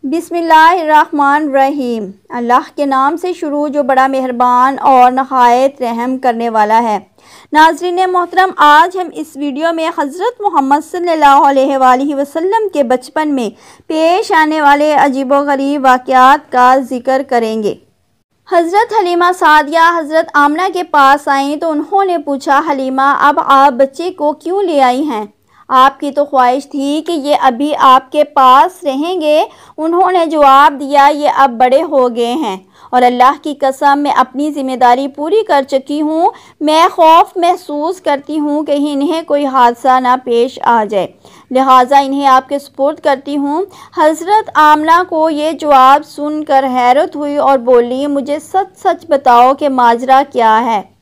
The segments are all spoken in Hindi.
बिस्मिल्लाहिर्रहमानिर्रहीम। अल्लाह के नाम से शुरू जो बड़ा मेहरबान और नहायत रहम करने वाला है। नाज़रीन मोहतरम, आज हम इस वीडियो में हज़रत मोहम्मद सल्लल्लाहु अलैहि वसल्लम के बचपन में पेश आने वाले अजीबोगरीब वाक़यात का ज़िक्र करेंगे। हज़रत हलीमा सादिया हज़रत आमना के पास आईं तो उन्होंने पूछा, हलीमा अब आप बच्चे को क्यों ले आई हैं? आपकी तो ख्वाहिश थी कि ये अभी आपके पास रहेंगे। उन्होंने जवाब दिया, ये अब बड़े हो गए हैं और अल्लाह की कसम मैं अपनी ज़िम्मेदारी पूरी कर चुकी हूँ। मैं खौफ महसूस करती हूँ कि इन्हें कोई हादसा ना पेश आ जाए, लिहाजा इन्हें आपके सुपुर्द करती हूँ। हज़रत आमना को ये जवाब सुनकर हैरत हुई और बोली, मुझे सच सच बताओ कि माजरा क्या है।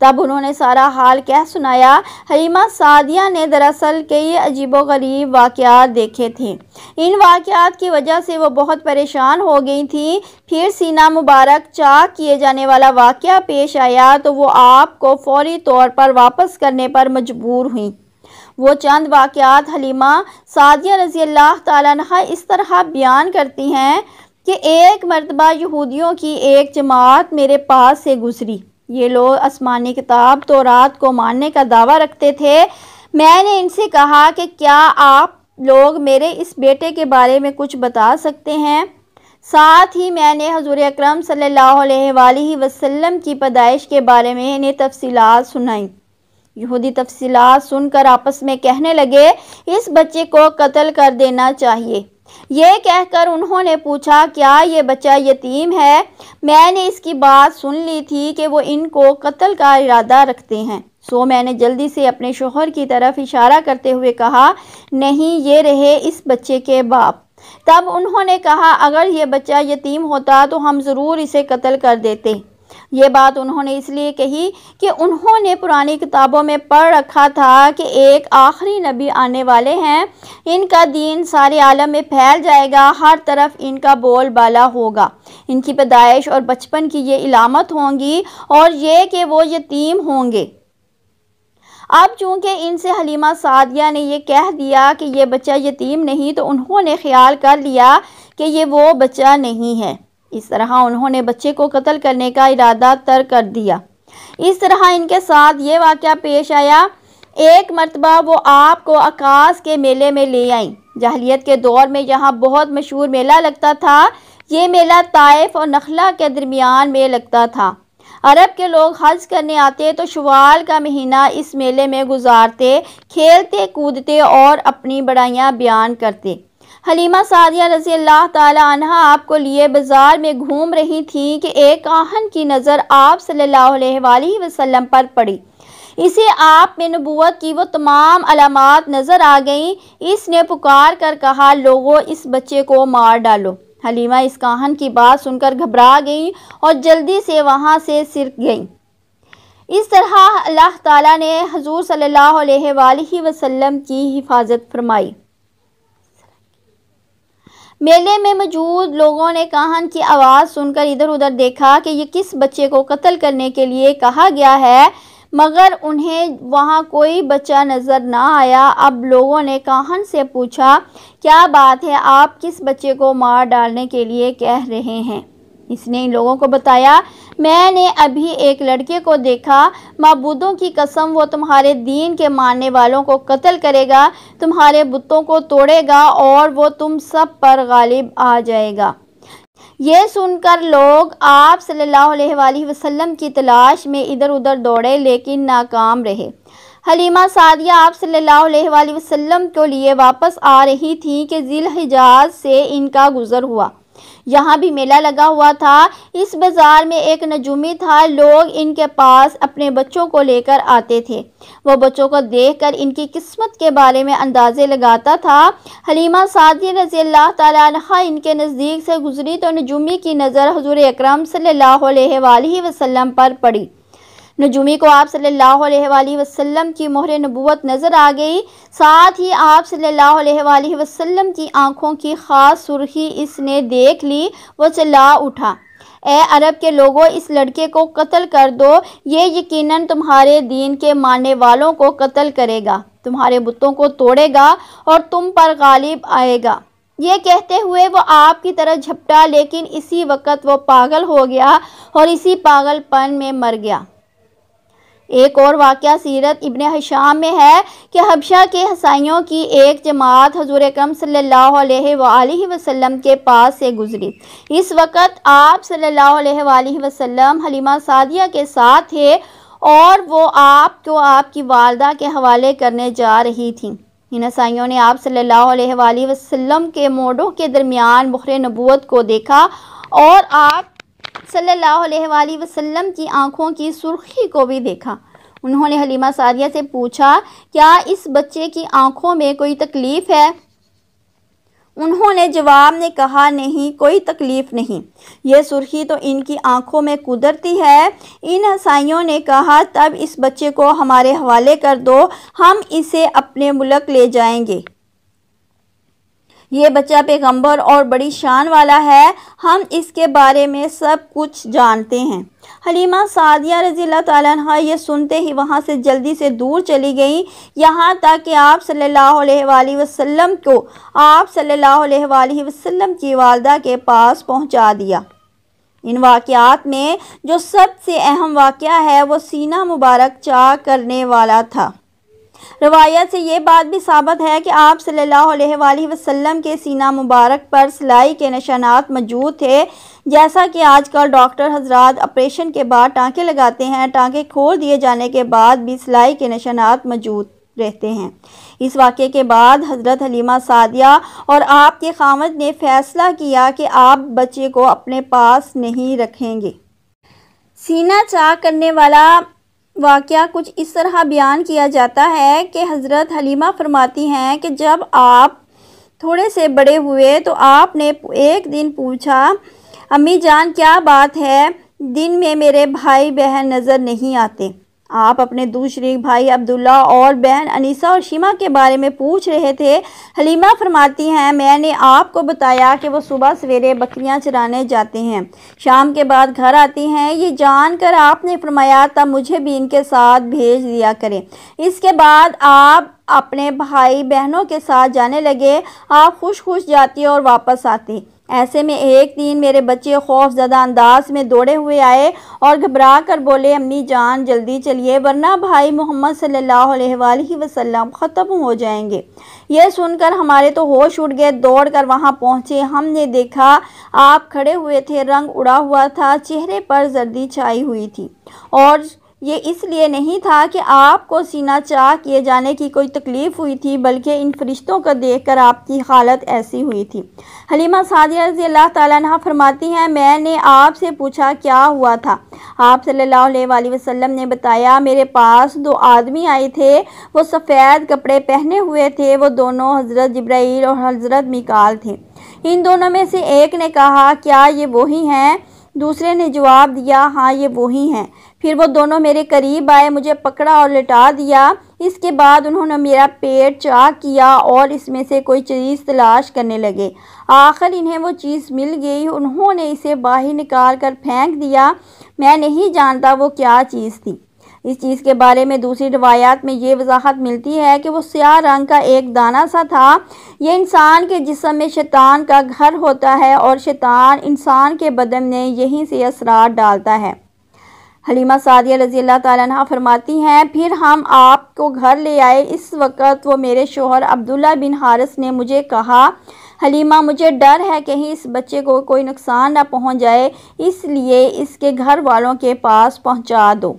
तब उन्होंने सारा हाल कह सुनाया। हलीमा सादिया ने दरअसल कई अजीबोगरीब वाक़यात देखे थे। इन वाक़यात की वजह से वो बहुत परेशान हो गई थी। फिर सीना मुबारक चाक किए जाने वाला वाक़या पेश आया तो वो आपको फौरी तौर पर वापस करने पर मजबूर हुई। वो चंद वाक़यात हलीमा सादिया रज़ी अल्लाह ताला अन्हा इस तरह बयान करती हैं कि एक मरतबा यहूदियों की एक जमात मेरे पास से गुज़री। ये लोग आसमानी किताब तौरात को मानने का दावा रखते थे। मैंने इनसे कहा कि क्या आप लोग मेरे इस बेटे के बारे में कुछ बता सकते हैं? साथ ही मैंने हजूर अकरम सल्लल्लाहु अलैहि वसल्लम की पैदाइश के बारे में इन्हें तफसीलात सुनाई। यहूदी तफसीलात सुनकर आपस में कहने लगे, इस बच्चे को कत्ल कर देना चाहिए। ये कहकर उन्होंने पूछा, क्या ये बच्चा यतीम है? मैंने इसकी बात सुन ली थी कि वो इनको कत्ल का इरादा रखते हैं, सो मैंने जल्दी से अपने शोहर की तरफ इशारा करते हुए कहा, नहीं, ये रहे इस बच्चे के बाप। तब उन्होंने कहा, अगर ये बच्चा यतीम होता तो हम ज़रूर इसे कत्ल कर देते। ये बात उन्होंने इसलिए कही कि उन्होंने पुरानी किताबों में पढ़ रखा था कि एक आखिरी नबी आने वाले हैं। इनका दीन सारे आलम में फैल जाएगा, हर तरफ इनका बोलबाला होगा। इनकी पैदाइश और बचपन की ये इलामत होंगी और ये कि वो यतीम होंगे। अब चूँकि इनसे हलीमा सादिया ने ये कह दिया कि ये बच्चा यतीम नहीं, तो उन्होंने ख्याल कर लिया कि ये वो बच्चा नहीं है। इस तरह उन्होंने बच्चे को कत्ल करने का इरादा तर्क कर दिया। इस तरह इनके साथ ये वाक़या पेश आया। एक मरतबा वो आपको आकाश के मेले में ले आई। जाहिलियत के दौर में यहाँ बहुत मशहूर मेला लगता था। ये मेला ताइफ और नखला के दरमियान में लगता था। अरब के लोग हज करने आते तो शवाल का महीना इस मेले में गुजारते, खेलते कूदते और अपनी बड़ाइयाँ बयान करते। हलीमा सादिया रज़ी अल्लाह ताला अन्हा आपको लिए बाज़ार में घूम रही थी कि एक आहन की नज़र आप सल्लल्लाहु अलैहि वसल्लम पर पड़ी। इसे आप में नबूवत की वो तमाम अलामात नज़र आ गईं। इसने पुकार कर कहा, लोगों इस बच्चे को मार डालो। हलीमा इस आहन की बात सुनकर घबरा गईं और जल्दी से वहाँ से सिरक गईं। इस तरह अल्लाह ताला ने हुज़ूर सल्लल्लाहु अलैहि वसल्लम की हिफाजत फरमाई। मेले में मौजूद लोगों ने काहन की आवाज़ सुनकर इधर उधर देखा कि ये किस बच्चे को कत्ल करने के लिए कहा गया है, मगर उन्हें वहाँ कोई बच्चा नज़र ना आया। अब लोगों ने काहन से पूछा, क्या बात है, आप किस बच्चे को मार डालने के लिए कह रहे हैं? इसने इन लोगों को बताया, मैंने अभी एक लड़के को देखा, माबूदों की कसम वो तुम्हारे दीन के मानने वालों को कत्ल करेगा, तुम्हारे बुतों को तोड़ेगा और वो तुम सब पर गालिब आ जाएगा। ये सुनकर लोग आप सल्लल्लाहु अलैहि वसल्लम की तलाश में इधर उधर दौड़े, लेकिन नाकाम रहे। हलीमा सादिया आप सल्लल्लाहु अलैहि वसल्लम को लिए वापस आ रही थी कि ज़िलहिजाज से इनका गुज़र हुआ। यहाँ भी मेला लगा हुआ था। इस बाज़ार में एक नजूमी था। लोग इनके पास अपने बच्चों को लेकर आते थे। वो बच्चों को देखकर इनकी किस्मत के बारे में अंदाज़े लगाता था। हलीमा सादिया रज़ी अल्लाह ताला अन्हा इनके नज़दीक से गुजरी तो नजूमी की नज़र हुज़ूर अकरम सल्लल्लाहु अलैहि वसल्लम पर पड़ी। नजूमी को आप सल्लल्लाहु अलैहि वसल्लम की मोहर नबूवत नज़र आ गई। साथ ही आप सल्लल्लाहु अलैहि वसल्लम की आँखों की ख़ास सुर्खी इसने देख ली। वो चिल्ला उठा, ए अरब के लोगों, इस लड़के को कत्ल कर दो। ये यकीनन तुम्हारे दीन के मानने वालों को कत्ल करेगा, तुम्हारे बुतों को तोड़ेगा और तुम पर गालिब आएगा। ये कहते हुए वो आपकी तरफ झपटा, लेकिन इसी वक्त वो पागल हो गया और इसी पागलपन में मर गया। एक और वाक़या सीरत इब्ने हिशाम में है कि हबशा के हसाइयों की एक जमात हजूर अकरम सल्लल्लाहु अलैहि वसल्लम के पास से गुजरी। इस वक्त आप सल्लल्लाहु अलैहि वसल्लम हलीमा सादिया के साथ थे और वो आपको आपकी वालदा के हवाले करने जा रही थी। इन हसाइयों ने आप सल्लल्लाहु अलैहि वसल्लम के मोड़ों के दरमियान मुहर नबूवत को देखा और आप सल्लल्लाहु अलैहि वसल्लम की आंखों की सुर्खी को भी देखा। उन्होंने हलीमा सादिया से पूछा, क्या इस बच्चे की आंखों में कोई तकलीफ़ है? उन्होंने जवाब में कहा, नहीं, कोई तकलीफ़ नहीं, ये सुर्खी तो इनकी आंखों में कुदरती है। इन हसाइयों ने कहा, तब इस बच्चे को हमारे हवाले कर दो, हम इसे अपने मुल्क ले जाएंगे। ये बच्चा पैगंबर और बड़ी शान वाला है, हम इसके बारे में सब कुछ जानते हैं। हलीमा सादिया रज़ियल्लाहु ताला अन्हा ये सुनते ही वहाँ से जल्दी से दूर चली गई, यहाँ तक कि आप सल्लल्लाहु अलैहि वसल्लम को आप सल्लल्लाहु अलैहि वसल्लम की वालदा के पास पहुँचा दिया। इन वाक़यात में जो सबसे अहम वाक़या है वो सीना मुबारक चाक करने वाला था। रवायत से ये बात भी साबित है कि आप सल्लल्लाहु अलैहि वसल्लम के सीना मुबारक पर सिलाई के निशानात मौजूद थे। जैसा कि आजकल डॉक्टर हजरात ऑपरेशन के बाद टाँके लगाते हैं, टाँके खोल दिए जाने के बाद भी सिलाई के निशानात मौजूद रहते हैं। इस वाक़े के बाद हज़रत हलीमा सादिया और आपके खामद ने फ़ैसला किया कि आप बच्चे को अपने पास नहीं रखेंगे। सीना चाक करने वाला वाक़या कुछ इस तरह बयान किया जाता है कि हज़रत हलीमा फरमाती हैं कि जब आप थोड़े से बड़े हुए तो आपने एक दिन पूछा, अम्मी जान क्या बात है, दिन में मेरे भाई बहन नज़र नहीं आते। आप अपने दूसरे भाई अब्दुल्ला और बहन अनीसा और शीमा के बारे में पूछ रहे थे। हलीमा फरमाती हैं, मैंने आपको बताया कि वो सुबह सवेरे बकरियां चराने जाते हैं, शाम के बाद घर आती हैं। ये जानकर आपने फरमाया तब मुझे भी इनके साथ भेज दिया करें। इसके बाद आप अपने भाई बहनों के साथ जाने लगे। आप खुश जाती और वापस आती। ऐसे में एक दिन मेरे बच्चे खौफज़दा अंदाज में दौड़े हुए आए और घबरा कर बोले, अम्मी जान जल्दी चलिए वरना भाई मोहम्मद सल्लल्लाहु अलैहि वसल्लम ख़त्म हो जाएंगे। यह सुनकर हमारे तो होश उड़ गए। दौड़ कर वहाँ पहुँचे। हमने देखा आप खड़े हुए थे, रंग उड़ा हुआ था, चेहरे पर जर्दी छाई हुई थी और ये इसलिए नहीं था कि आपको सीना चाक किए जाने की कोई तकलीफ़ हुई थी, बल्कि इन फरिश्तों को देखकर आपकी हालत ऐसी हुई थी। हलीमा सादिया रज़ियल्लाहु ताला अन्हा फरमाती हैं, मैंने आपसे पूछा क्या हुआ था। आप सल्लल्लाहु अलैहि वसल्लम ने बताया, मेरे पास दो आदमी आए थे, वो सफ़ेद कपड़े पहने हुए थे। वो दोनों हज़रत जिब्राईल और हज़रत मिकाल थे। इन दोनों में से एक ने कहा, क्या ये वही हैं? दूसरे ने जवाब दिया, हाँ ये वही हैं। फिर वो दोनों मेरे करीब आए, मुझे पकड़ा और लिटा दिया। इसके बाद उन्होंने मेरा पेट चाक किया और इसमें से कोई चीज़ तलाश करने लगे। आखिर इन्हें वो चीज़ मिल गई। उन्होंने इसे बाहर निकाल कर फेंक दिया। मैं नहीं जानता वो क्या चीज़ थी। इस चीज़ के बारे में दूसरी रिवायात में ये वजाहत मिलती है कि वो स्याह रंग का एक दाना सा था। ये इंसान के जिस्म में शैतान का घर होता है और शैतान इंसान के बदन में यहीं से असरार डालता है। हलीमा सादिया रज़ियल्लाहु ताला अन्हा फरमाती हैं, फिर हम आपको घर ले आए। इस वक्त वो मेरे शोहर अब्दुल्ला बिन हारिस ने मुझे कहा, हलीमा मुझे डर है कहीं इस बच्चे को कोई नुकसान ना पहुंच जाए, इसलिए इसके घर वालों के पास पहुंचा दो।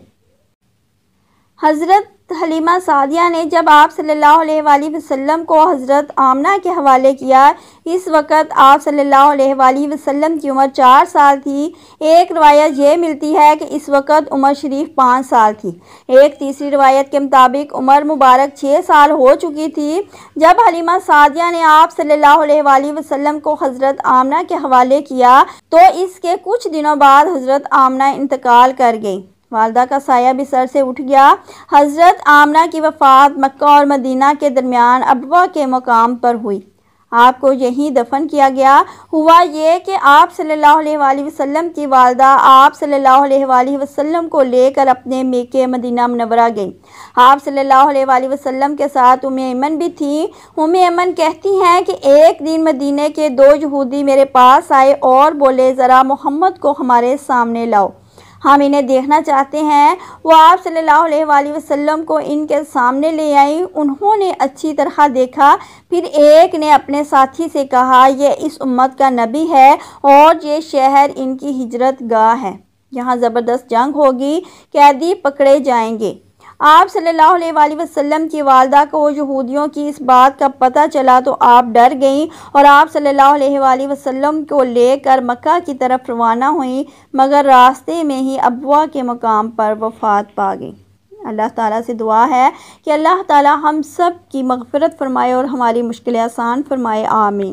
हज़रत हलीमा सादिया ने जब आप सल्लल्लाहु अलैहि वसल्लम को हज़रत आमना के हवाले किया, इस वक्त आप सल्लल्लाहु अलैहि वसल्लम की उम्र 4 साल थी। एक रवायत ये मिलती है कि इस वक्त उमर शरीफ 5 साल थी। एक तीसरी रवायत के मुताबिक उमर मुबारक 6 साल हो चुकी थी जब हलीमा सादिया ने आप सल्लल्लाहु अलैहि वसल्लम को हज़रत आमना के हवाले किया, तो इसके कुछ दिनों बाद हज़रत आमना इंतकाल कर गई। वालदा का साया भी सर से उठ गया। हज़रत आमना की वफ़ात मक्का और मदीना के दरमियान अबवा के मकाम पर हुई। आपको यहीं दफन किया गया। हुआ ये कि आप सल्लल्लाहु अलैहि वसल्लम की वालदा आप सल्लल्लाहु अलैहि वसल्लम को लेकर अपने मेके मदीना मुनव्वरा गई। आप सल्लल्लाहु अलैहि वसल्लम के साथ उम्मे ऐमन भी थी। उम्मे ऐमन कहती हैं कि एक दिन मदीने के 2 यहूदी मेरे पास आए और बोले, ज़रा मोहम्मद को हमारे सामने लाओ, हम इन्हें देखना चाहते हैं। वो आप सल्लल्लाहु अलैहि वसल्लम को इनके सामने ले आई। उन्होंने अच्छी तरह देखा। फिर एक ने अपने साथी से कहा, यह इस उम्मत का नबी है और ये शहर इनकी हिजरत गाह है, यहाँ ज़बरदस्त जंग होगी, कैदी पकड़े जाएंगे। आप सल्लल्लाहु अलैहि वसल्लम की वालदा को यहूदियों की इस बात का पता चला तो आप डर गईं और आप सल्लल्लाहु अलैहि वसल्लम को लेकर मक्का की तरफ रवाना हुई, मगर रास्ते में ही अबवा के मकाम पर वफ़ात पा गई। अल्लाह ताला से दुआ है कि अल्लाह ताला हम सब की मग़फ़िरत फ़रमाए और हमारी मुश्किलें आसान फ़रमाए। आमीन।